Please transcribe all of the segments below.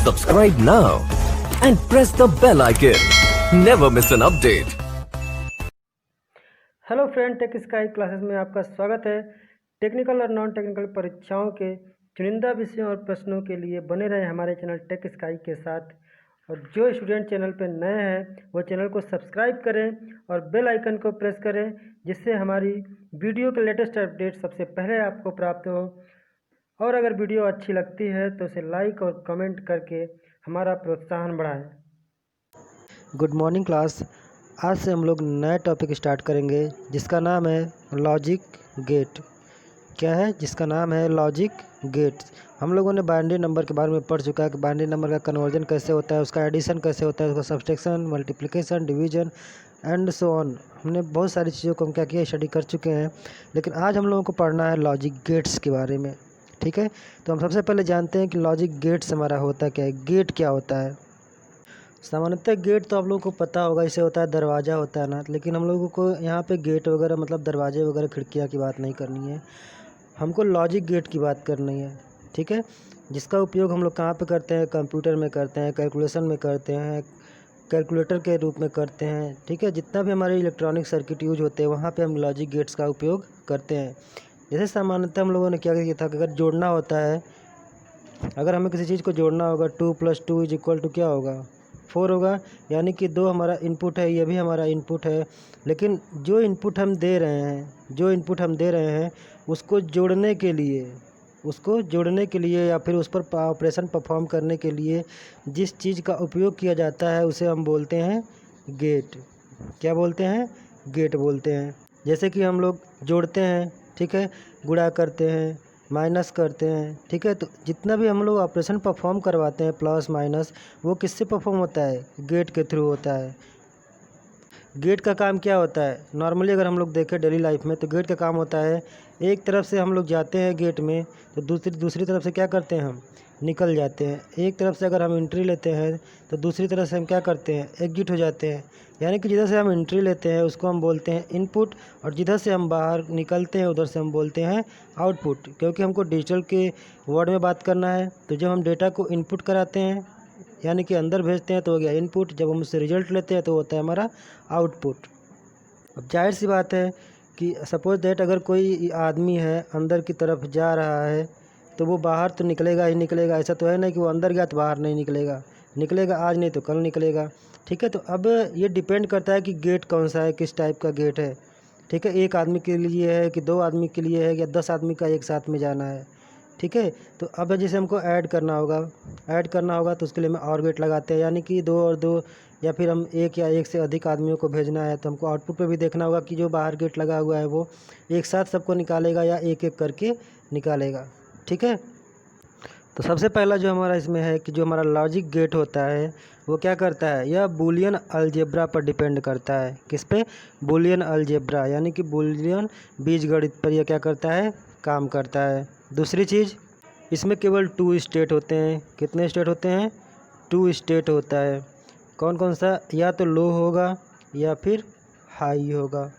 Subscribe now and press the bell icon. Never miss an update. Hello friend, Tech Sky classes में आपका स्वागत है। Technical और non technical परीक्षाओं के चुनिंदा विषयों और प्रश्नों के लिए बने रहे हमारे चैनल टेक स्काई के साथ। और जो स्टूडेंट चैनल पर नए हैं वो चैनल को सब्सक्राइब करें और बेल आइकन को प्रेस करें, जिससे हमारी वीडियो के लेटेस्ट अपडेट सबसे पहले आपको प्राप्त हो। और अगर वीडियो अच्छी लगती है तो उसे लाइक और कमेंट करके हमारा प्रोत्साहन बढ़ाएं। Good morning class. आज से हम लोग नया टॉपिक स्टार्ट करेंगे जिसका नाम है लॉजिक गेट। क्या है? जिसका नाम है लॉजिक गेट्स। हम लोगों ने बाइनरी नंबर के बारे में पढ़ चुका है कि बाइनरी नंबर का कन्वर्जन कैसे होता है, उसका एडिशन कैसे होता है, उसका subtraction, multiplication, division and so on. हमने बहुत सारी चीज़ों को हम क्या किया, स्टडी कर चुके हैं। लेकिन आज हम लोगों को पढ़ना है लॉजिक गेट्स के बारे में। ठीक है, तो हम सबसे पहले जानते हैं कि लॉजिक गेट्स हमारा होता क्या है। गेट क्या होता है? सामान्यतः गेट तो आप लोगों को पता होगा, इसे होता है दरवाज़ा होता है ना। लेकिन हम लोगों को यहाँ पे गेट वगैरह मतलब दरवाजे वगैरह खिड़कियाँ की बात नहीं करनी है, हमको लॉजिक गेट की बात करनी है। ठीक है, जिसका उपयोग हम लोग कहाँ पे करते हैं? कंप्यूटर में करते हैं, कैलकुलेशन में करते हैं, कैलकुलेटर के रूप में करते हैं। ठीक है, जितना भी हमारे इलेक्ट्रॉनिक सर्किट यूज होते हैं वहाँ पे हम लॉजिक गेट्स का उपयोग करते हैं। जैसे सामान्यतः हम लोगों ने क्या किया था कि अगर जोड़ना होता है, अगर हमें किसी चीज़ को जोड़ना होगा 2 + 2 = क्या होगा? 4 होगा। यानी कि 2 हमारा इनपुट है, ये भी हमारा इनपुट है। लेकिन जो इनपुट हम दे रहे हैं उसको जोड़ने के लिए या फिर उस पर ऑपरेशन परफॉर्म करने के लिए जिस चीज़ का उपयोग किया जाता है उसे हम बोलते हैं गेट। क्या बोलते हैं? गेट बोलते हैं। जैसे कि हम लोग जोड़ते हैं, ठीक है, गुणा करते हैं, माइनस करते हैं। ठीक है, तो जितना भी हम लोग ऑपरेशन परफॉर्म करवाते हैं प्लस माइनस, वो किससे परफॉर्म होता है? गेट के थ्रू होता है। गेट का काम क्या होता है? नॉर्मली अगर हम लोग देखें डेली लाइफ में तो गेट का काम होता है, एक तरफ से हम लोग जाते हैं गेट में तो दूसरी तरफ से क्या करते हैं? हम निकल जाते हैं। एक तरफ से अगर हम एंट्री लेते हैं तो दूसरी तरफ से हम क्या करते हैं? एग्जिट हो जाते हैं। यानी कि जिधर से हम एंट्री लेते हैं उसको हम बोलते हैं इनपुट, और जिधर से हम बाहर निकलते हैं उधर से हम बोलते हैं आउटपुट। क्योंकि हमको डिजिटल के वर्ड में बात करना है, तो जब हम डेटा को इनपुट कराते हैं यानी कि अंदर भेजते हैं तो हो गया इनपुट, जब हम उससे रिजल्ट लेते हैं तो होता है हमारा आउटपुट। अब जाहिर सी बात है कि सपोज दैट अगर कोई आदमी है अंदर की तरफ जा रहा है तो वो बाहर तो निकलेगा ही निकलेगा। ऐसा तो है नहीं कि वो अंदर गया तो बाहर नहीं निकलेगा, निकलेगा आज नहीं तो कल निकलेगा। ठीक है, तो अब ये डिपेंड करता है कि गेट कौन सा है, किस टाइप का गेट है। ठीक है, एक आदमी के लिए है कि 2 आदमी के लिए है या 10 आदमी का एक साथ में जाना है। ठीक है, तो अब जैसे हमको ऐड करना होगा तो उसके लिए हम और गेट लगाते हैं, यानी कि 2 और 2, या फिर हम 1 या 1 से अधिक आदमियों को भेजना है तो हमको आउटपुट पे भी देखना होगा कि जो बाहर गेट लगा हुआ है वो एक साथ सबको निकालेगा या एक एक करके निकालेगा। ठीक है, तो सबसे पहला जो हमारा इसमें है कि जो हमारा लॉजिक गेट होता है वो क्या करता है? यह बूलियन अलजेब्रा पर डिपेंड करता है। किस पे? बूलियन अलजेब्रा, यानी कि बूलियन बीजगणित पर यह क्या करता है? काम करता है। दूसरी चीज़, इसमें केवल 2 स्टेट होते हैं। कितने स्टेट होते हैं? 2 स्टेट होता है। कौन कौन सा? या तो लो होगा या फिर हाई होगा।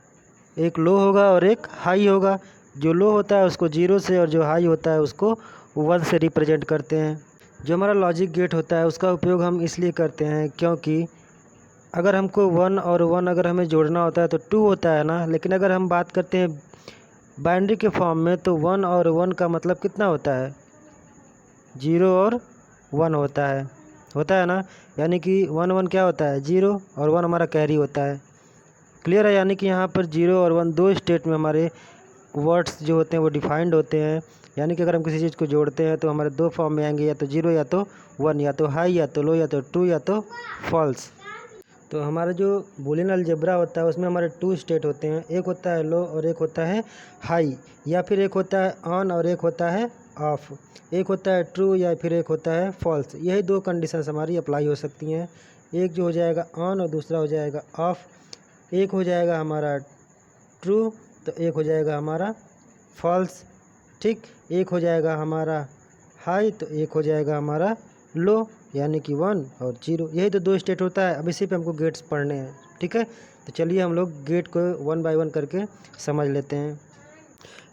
एक लो होगा और एक हाई होगा। जो लो होता है उसको 0 से और जो हाई होता है उसको 1 से रिप्रेजेंट करते हैं। जो हमारा लॉजिक गेट होता है उसका उपयोग हम इसलिए करते हैं क्योंकि अगर हमको 1 और 1 अगर हमें जोड़ना होता है तो 2 होता है ना। लेकिन अगर हम बात करते हैं बाइनरी के फॉर्म में तो 1 और 1 का मतलब कितना होता है? 0 और 1 होता है ना। यानी कि 1 1 क्या होता है? 0, और 1 हमारा कैरी होता है। क्लियर है? यानी कि यहाँ पर 0 और 1 2 स्टेट में हमारे वर्ड्स जो होते हैं वो डिफाइंड होते हैं। यानी कि अगर हम किसी चीज़ को जोड़ते हैं तो हमारे 2 फॉर्म में आएंगे, या तो 0 या तो 1, या तो हाई या तो लो, या तो ट्रू या तो फॉल्स। तो हमारा जो बूलियन अलजेब्रा होता है उसमें हमारे 2 स्टेट होते हैं, एक होता है लो और एक होता है हाई, या फिर एक होता है ऑन और एक होता है ऑफ, एक होता है ट्रू या फिर एक होता है फॉल्स। यही 2 कंडीशंस हमारी अप्लाई हो सकती हैं। एक जो हो जाएगा ऑन और दूसरा हो जाएगा ऑफ। एक हो जाएगा हमारा ट्रू तो एक हो जाएगा हमारा फॉल्स। ठीक, एक हो जाएगा हमारा हाई तो एक हो जाएगा हमारा लो, यानी कि 1 और 0। यही तो 2 स्टेट होता है। अब इसी पे हमको गेट्स पढ़ने हैं। ठीक है, तो चलिए हम लोग गेट को 1 बाय 1 करके समझ लेते हैं।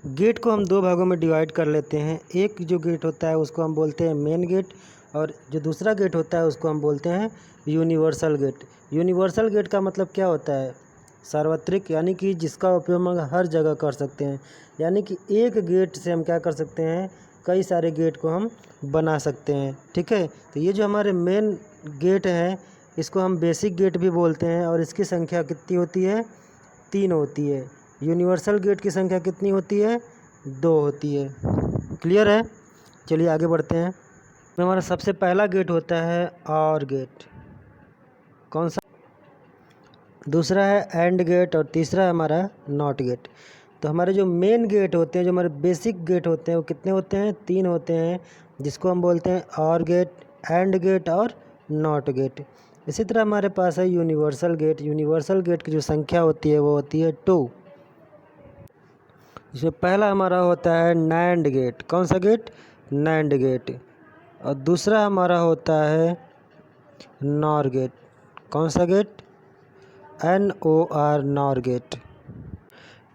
गेट को हम 2 भागों में डिवाइड कर लेते हैं। एक जो गेट होता है उसको हम बोलते हैं मेन गेट, और जो दूसरा गेट होता है उसको हम बोलते हैं यूनिवर्सल गेट। यूनिवर्सल गेट का मतलब क्या होता है? सार्वत्रिक, यानी कि जिसका उपयोग हम हर जगह कर सकते हैं। यानी कि एक गेट से हम क्या कर सकते हैं, कई सारे गेट को हम बना सकते हैं। ठीक है, तो ये जो हमारे मेन गेट हैं इसको हम बेसिक गेट भी बोलते हैं और इसकी संख्या कितनी होती है? 3 होती है। यूनिवर्सल गेट की संख्या कितनी होती है? 2 होती है। क्लियर है? चलिए आगे बढ़ते हैं। तो हमारा सबसे पहला गेट होता है ऑर गेट। कौन सा? दूसरा है एंड गेट और तीसरा है हमारा नॉट गेट। तो हमारे जो मेन गेट होते हैं, जो हमारे बेसिक गेट होते हैं, वो कितने होते हैं? 3 होते हैं, जिसको हम बोलते हैं ऑर गेट, एंड गेट और नॉट गेट। इसी तरह हमारे पास है यूनिवर्सल गेट। यूनिवर्सल गेट की जो संख्या होती है वो होती है 2। इसमें पहला हमारा होता है नैंड गेट। कौन सा गेट? NAND gate. और दूसरा हमारा होता है नॉर गेट। कौन सा गेट? NOR, NOR gate.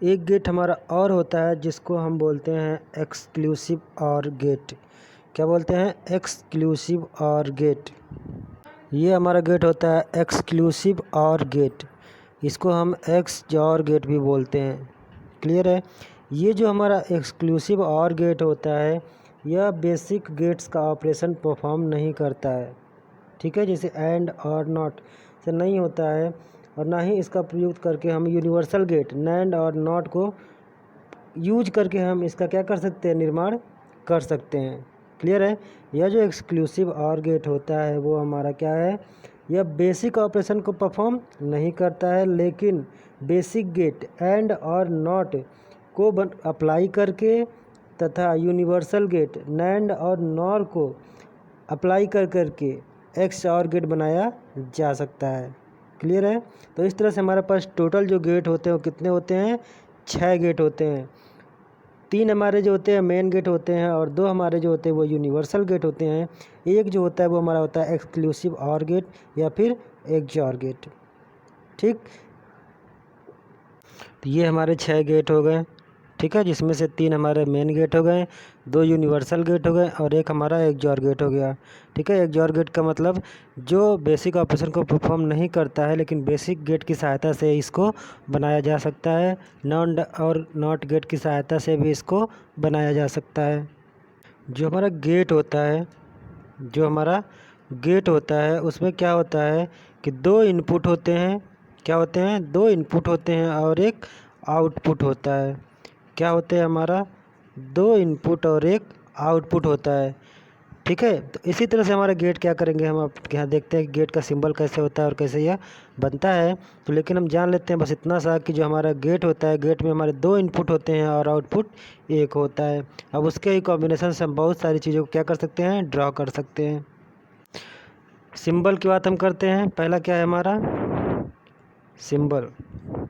एक गेट हमारा और होता है जिसको हम बोलते हैं एक्सक्लूसिव ऑर गेट। क्या बोलते हैं? Exclusive OR gate. ये हमारा गेट होता है एक्सक्लूसिव ऑर गेट। इसको हम XOR गेट भी बोलते हैं। क्लियर है? ये जो हमारा एक्सक्लूसिव ऑर गेट होता है यह बेसिक गेट्स का ऑपरेशन परफॉर्म नहीं करता है। ठीक है, जैसे एंड और नॉट से नहीं होता है, और ना ही इसका प्रयोग करके हम यूनिवर्सल गेट नैंड और नॉट को यूज करके हम इसका क्या कर सकते हैं? निर्माण कर सकते हैं। क्लियर है? यह जो एक्सक्लूसिव ऑर गेट होता है वो हमारा क्या है? यह बेसिक ऑपरेशन को परफॉर्म नहीं करता है, लेकिन बेसिक गेट एंड और नॉट को अप्लाई करके तथा यूनिवर्सल गेट नैंड और नॉर को अप्लाई कर करके XOR गेट बनाया जा सकता है। क्लियर है? तो इस तरह से हमारे पास टोटल जो गेट होते हैं वो कितने होते हैं? 6 गेट होते हैं। 3 हमारे जो होते हैं मेन गेट होते हैं और 2 हमारे जो होते हैं वो यूनिवर्सल गेट होते हैं। एक जो होता है वो हमारा होता है एक्सक्लूसिव ऑर गेट या फिर XOR गेट। ठीक, तो ये हमारे 6 गेट हो गए। ठीक है, जिसमें से 3 हमारे मेन गेट हो गए, 2 यूनिवर्सल गेट हो गए और एक हमारा XOR गेट हो गया। ठीक है, XOR गेट का मतलब जो बेसिक ऑपरेशन को परफॉर्म नहीं करता है लेकिन बेसिक गेट की सहायता से इसको बनाया जा सकता है। नॉट और नॉट गेट की सहायता से भी इसको बनाया जा सकता है। जो हमारा गेट होता है उसमें क्या होता है कि 2 इनपुट होते हैं। क्या होते हैं? 2 इनपुट होते हैं और एक आउटपुट होता है। क्या होते हैं? हमारा 2 इनपुट और एक आउटपुट होता है। ठीक है, तो इसी तरह से हमारा गेट क्या करेंगे, हम आप यहाँ देखते हैं कि गेट का सिंबल कैसे होता है और कैसे यह बनता है। तो लेकिन हम जान लेते हैं बस इतना सा कि जो हमारा गेट होता है, गेट में हमारे 2 इनपुट होते हैं और आउटपुट 1 होता है। अब उसके ही कॉम्बिनेशन से हम बहुत सारी चीज़ों को क्या कर सकते हैं? ड्रॉ कर सकते हैं। सिंबल की बात हम करते हैं। पहला क्या है हमारा? सिंबल।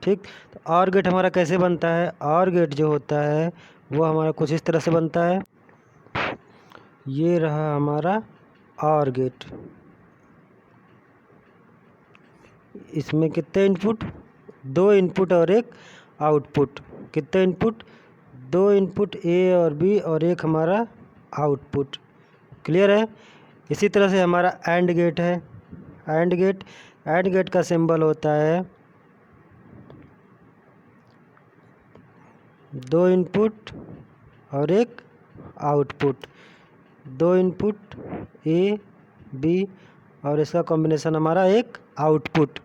ठीक, तो ऑर गेट हमारा कैसे बनता है? ऑर गेट जो होता है वो हमारा कुछ इस तरह से बनता है। ये रहा हमारा ऑर गेट। इसमें कितने इनपुट? 2 इनपुट और एक आउटपुट। कितने इनपुट? 2 इनपुट A और B और एक हमारा आउटपुट। क्लियर है? इसी तरह से हमारा एंड गेट है। एंड गेट का सिंबल होता है 2 इनपुट और एक आउटपुट। 2 इनपुट A B और इसका कॉम्बिनेशन हमारा एक आउटपुट।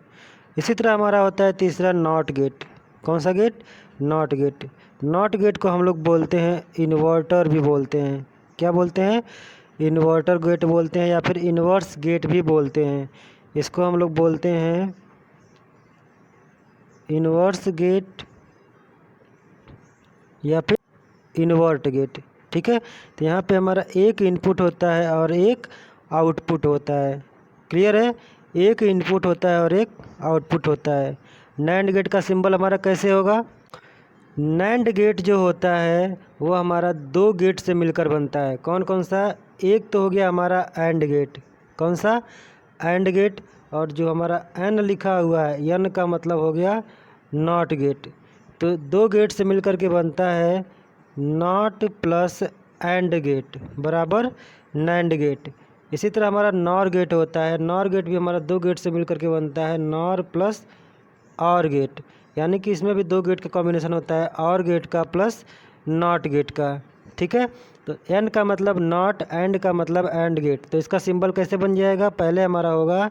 इसी तरह हमारा होता है तीसरा नॉट गेट। कौन सा गेट? NOT gate. नॉट गेट को हम लोग बोलते हैं इन्वर्टर भी बोलते हैं। क्या बोलते हैं? इन्वर्टर गेट बोलते हैं या फिर इन्वर्स गेट भी बोलते हैं। इसको हम लोग बोलते हैं इन्वर्स गेट या फिर इन्वर्ट गेट। ठीक है, तो यहाँ पे हमारा एक इनपुट होता है और एक आउटपुट होता है। क्लियर है? एक इनपुट होता है और एक आउटपुट होता है। नैंड गेट का सिंबल हमारा कैसे होगा? नैंड गेट जो होता है वो हमारा 2 गेट से मिलकर बनता है। कौन कौन सा? एक तो हो गया हमारा एंड गेट। कौन सा? AND gate. और जो हमारा N लिखा हुआ है, N का मतलब हो गया नॉट गेट। तो 2 गेट से मिलकर के बनता है नॉट प्लस एंड गेट बराबर नैंड गेट। इसी तरह हमारा नॉर गेट होता है। नॉर गेट भी हमारा दो गेट से मिल करके बनता है, नॉर प्लस और गेट, यानी कि इसमें भी दो गेट का कॉम्बिनेशन होता है, और गेट का प्लस नॉट गेट का। ठीक है, तो एन का मतलब नॉट, एंड का मतलब एंड गेट। तो इसका सिंबल कैसे बन जाएगा, पहले हमारा होगा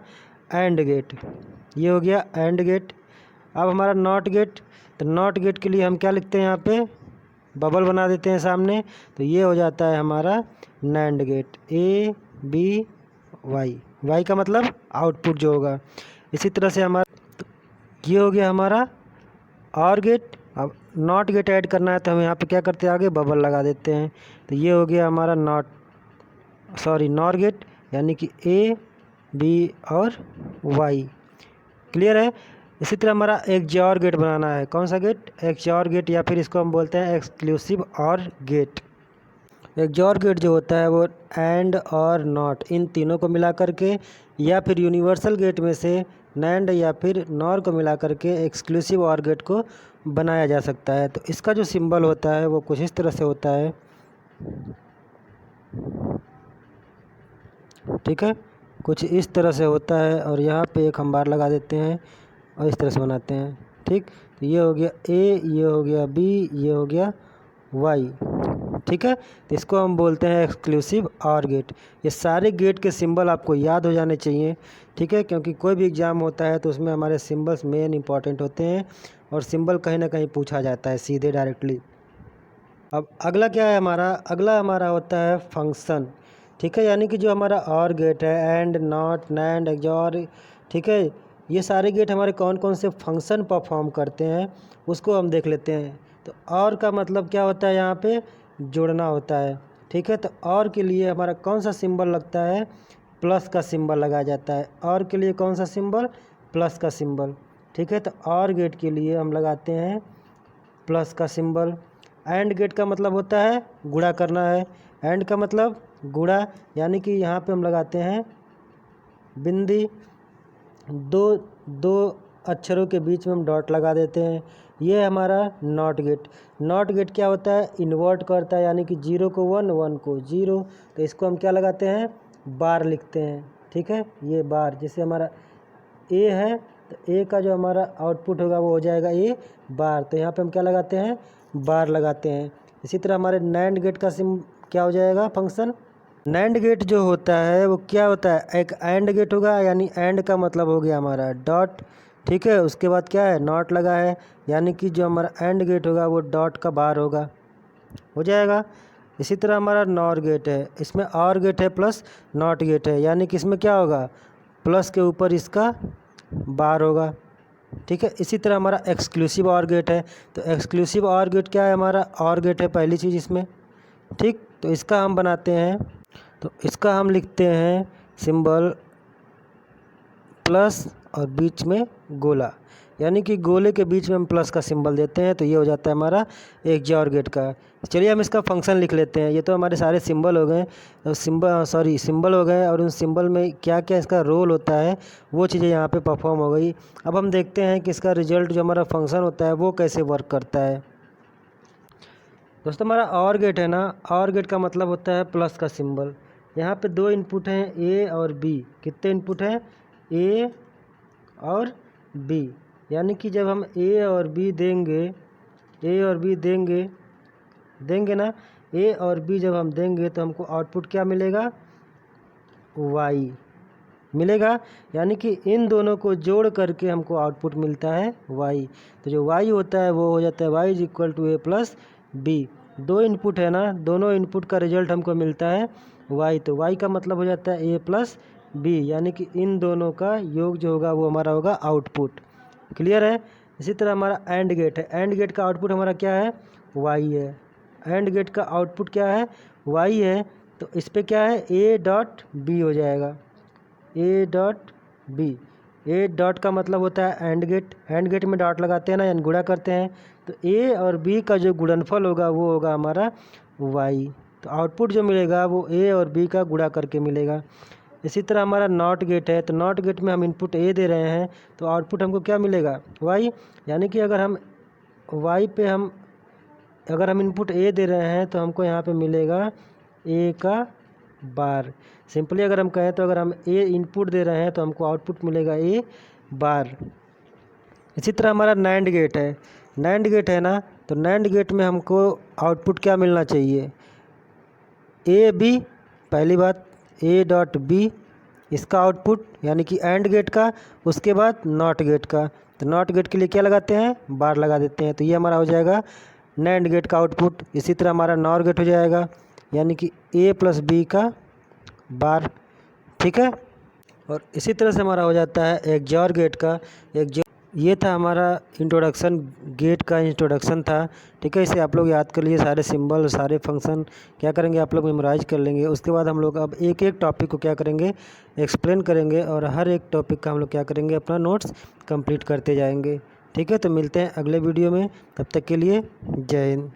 एंड गेट, ये हो गया एंड गेट। अब हमारा नॉट गेट, तो नॉट गेट के लिए हम क्या लिखते हैं, यहाँ पे बबल बना देते हैं सामने, तो ये हो जाता है हमारा NAND gate, A B Y, Y का मतलब आउटपुट जो होगा। इसी तरह से हमारा ये हो गया हमारा और गेट। अब नॉट गेट ऐड करना है तो हम यहाँ पे क्या करते हैं, आगे बबल लगा देते हैं, तो ये हो गया हमारा नॉर गेट, यानी कि ए बी और वाई। क्लियर है। इसी तरह हमारा एक जॉर गेट बनाना है, कौन सा गेट, एक जॉर गेट, या फिर इसको हम बोलते हैं एक्सक्लूसिव और गेट। एक जॉर गेट जो होता है वो एंड और नॉट इन तीनों को मिला करके, या फिर यूनिवर्सल गेट में से नैंड या फिर नॉर को मिला करके एक्सक्लूसिव और गेट को बनाया जा सकता है। तो इसका जो सिंबल होता है वो कुछ इस तरह से होता है, ठीक है, कुछ इस तरह से होता है, और यहाँ पे एक हम बार लगा देते हैं और इस तरह से बनाते हैं। ठीक, तो ये हो गया ए, ये हो गया बी, ये हो गया वाई। ठीक है, तो इसको हम बोलते हैं एक्सक्लूसिव और गेट। ये सारे गेट के सिंबल आपको याद हो जाने चाहिए, ठीक है, क्योंकि कोई भी एग्ज़ाम होता है तो उसमें हमारे सिंबल्स मेन इंपॉर्टेंट होते हैं, और सिंबल कहीं ना कहीं पूछा जाता है सीधे डायरेक्टली। अब अगला क्या है हमारा, अगला हमारा होता है फंक्शन। ठीक है, यानी कि जो हमारा और गेट है, एंड नॉट नैंड एक्सॉर, ठीक है, ये सारे गेट हमारे कौन कौन से फंक्शन परफॉर्म करते हैं उसको हम देख लेते हैं। तो और का मतलब क्या होता है, यहाँ पे जोड़ना होता है। ठीक है, तो और के लिए हमारा कौन सा सिंबल लगता है, प्लस का सिंबल लगाया जाता है। और के लिए कौन सा सिंबल, प्लस का सिंबल। ठीक है, तो और गेट के लिए हम लगाते हैं प्लस का सिंबल। एंड गेट का मतलब होता है गुणा करना है, एंड का मतलब गुणा, यानी कि यहाँ पे हम लगाते हैं बिंदी, दो दो अक्षरों के बीच में हम डॉट लगा देते हैं। ये हमारा नॉट गेट। नॉट गेट क्या होता है, इन्वर्ट करता है, यानी कि 0 को 1, 1 को 0, तो इसको हम क्या लगाते हैं, बार लिखते हैं। ठीक है, ये बार, जैसे हमारा ए है तो ए का जो हमारा आउटपुट होगा वो हो जाएगा ए बार, तो यहाँ पे हम क्या लगाते हैं, बार लगाते हैं। इसी तरह हमारे नैंड गेट का सिम क्या हो जाएगा, फंक्शन। नैंड गेट जो होता है वो क्या होता है, एक एंड गेट होगा, यानी एंड का मतलब हो गया हमारा डॉट। ठीक है, उसके बाद क्या है, नॉट लगा है, यानी कि जो हमारा एंड गेट होगा वो डॉट का बार होगा, हो जाएगा। इसी तरह हमारा नॉर गेट है, इसमें और गेट है प्लस नॉट गेट है, यानी कि इसमें क्या होगा, प्लस के ऊपर इसका बार होगा। ठीक है, इसी तरह हमारा एक्सक्लूसिव और गेट है, तो एक्सक्लूसिव और गेट क्या है, हमारा और गेट है पहली चीज़ इसमें। ठीक, तो इसका हम बनाते हैं, तो इसका हम लिखते हैं सिंबल प्लस और बीच में गोला, यानी कि गोले के बीच में हम प्लस का सिंबल देते हैं, तो ये हो जाता है हमारा एक जॉर गेट का। चलिए हम इसका फंक्शन लिख लेते हैं। ये तो हमारे सारे सिंबल हो गए, सिंबल हो गए, और उन सिंबल में क्या क्या इसका रोल होता है वो चीज़ें यहाँ पे परफॉर्म हो गई। अब हम देखते हैं कि इसका रिजल्ट जो हमारा फंक्शन होता है वो कैसे वर्क करता है। दोस्तों हमारा और गेट है ना, और गेट का मतलब होता है प्लस का सिंबल। यहाँ पे दो इनपुट हैं ए और बी, कितने इनपुट हैं, ए और बी, यानी कि जब हम ए और बी देंगे ना, ए और बी जब हम देंगे तो हमको आउटपुट क्या मिलेगा, वाई मिलेगा, यानी कि इन दोनों को जोड़ करके हमको आउटपुट मिलता है वाई। तो जो वाई होता है वो हो जाता है Y is equal to A plus B. दो इनपुट है ना, दोनों इनपुट का रिजल्ट हमको मिलता है वाई, तो वाई का मतलब हो जाता है ए प्लस बी, यानी कि इन दोनों का योग जो होगा वो हमारा होगा आउटपुट। क्लियर है। इसी तरह हमारा एंड गेट है, एंड गेट का आउटपुट हमारा क्या है, वाई है। एंड गेट का आउटपुट क्या है, वाई है, तो इस पर क्या है, ए डॉट बी हो जाएगा, A dot B. A dot का मतलब होता है एंड गेट, एंड गेट में डॉट लगाते हैं ना, यानी गुणा करते हैं, तो ए और बी का जो गुणनफल होगा वो होगा हमारा वाई। तो आउटपुट जो मिलेगा वो ए और बी का गुणा करके मिलेगा। इसी तरह हमारा नॉट गेट है, तो नॉट गेट में हम इनपुट ए दे रहे हैं तो आउटपुट हमको क्या मिलेगा, वाई, यानी कि अगर हम वाई पे अगर हम इनपुट ए दे रहे हैं तो हमको यहाँ पे मिलेगा ए का बार। सिंपली अगर हम कहें तो अगर हम ए इनपुट दे रहे हैं तो हमको आउटपुट मिलेगा ए बार। इसी तरह हमारा नैंड गेट है, नैंड गेट है ना, तो नैंड गेट में हमको आउटपुट क्या मिलना चाहिए, ए बी। पहली बात ए डॉट बी इसका आउटपुट यानी कि एंड गेट का, उसके बाद नॉट गेट का। तो नॉट गेट के लिए क्या लगाते हैं, बार लगा देते हैं। तो ये हमारा हो जाएगा नैंड गेट का आउटपुट। इसी तरह हमारा नॉर गेट हो जाएगा यानी कि ए प्लस बी का बार, ठीक है। और इसी तरह से हमारा हो जाता है एक्सॉर गेट का। ये था हमारा इंट्रोडक्शन, गेट का इंट्रोडक्शन था, ठीक है। इसे आप लोग याद कर लिए, सारे सिंबल सारे फंक्शन क्या करेंगे आप लोग मेमोराइज कर लेंगे। उसके बाद हम लोग अब एक एक टॉपिक को क्या करेंगे, एक्सप्लेन करेंगे, और हर एक टॉपिक का हम लोग क्या करेंगे, अपना नोट्स कंप्लीट करते जाएंगे, ठीक है। तो मिलते हैं अगले वीडियो में, तब तक के लिए जय हिंद।